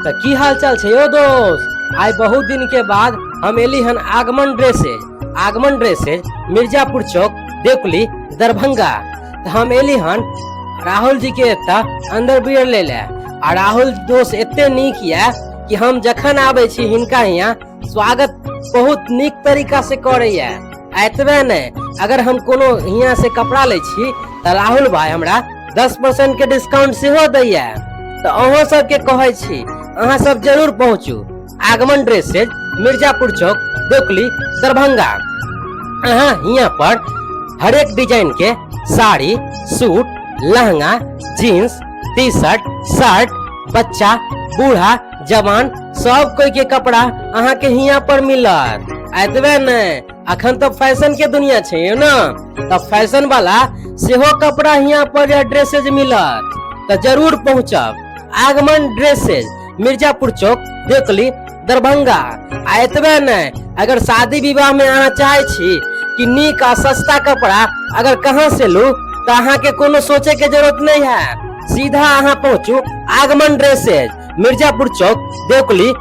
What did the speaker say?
तो की हाल चाल छे यो दोस्त। आज बहुत दिन के बाद हम एली हन आगमन ड्रेसेज मिर्जापुर चौक देवकुली दरभंगा। तो हम एली हन राहुल जी के अंदर बियर ले ले। आ राहुल दोस्त एते नीक या कि हम जखन आबे छी हिनका यहाँ स्वागत बहुत नीक तरीका से करे। एतबे नहीं, अगर हम कोनो यहाँ से कपड़ा ले छी तो राहुल भाई हमरा 10% के डिस्काउंट सेहो दैया। तो अहाँ सब के कहे छी अहाँ सब जरूर पहुँचू आगमन ड्रेसेज मिर्जापुर चौक देवकुली दरभंगा। अहाँ यहाँ पर हर एक डिजाइन के sari, suit, lehenga, jeans, T shirt, shirt, बच्चा, बूढ़ा, जवान सब कोई के कपड़ा अहाँ के यहाँ पर मिलत। एतबे नहीं, अखन तो फैशन के दुनिया छे ना, तो फैशन वाला सेहो कपड़ा यहाँ पर ड्रेसेज मिलत। तो जरूर पहुँचब आगमन ड्रेसेज मिर्जापुर चौक देवकुली दरभंगा। एतबे नहीं, अगर शादी विवाह में अहाँ चाहे छी कि नीक आ सस्ता कपड़ा अगर कहाँ से लू तो अहाँ के कोनो सोचे के जरूरत नहीं है। सीधा अहाँ पहुँचू आगमन ड्रेसेज मिर्जापुर चौक देवकुली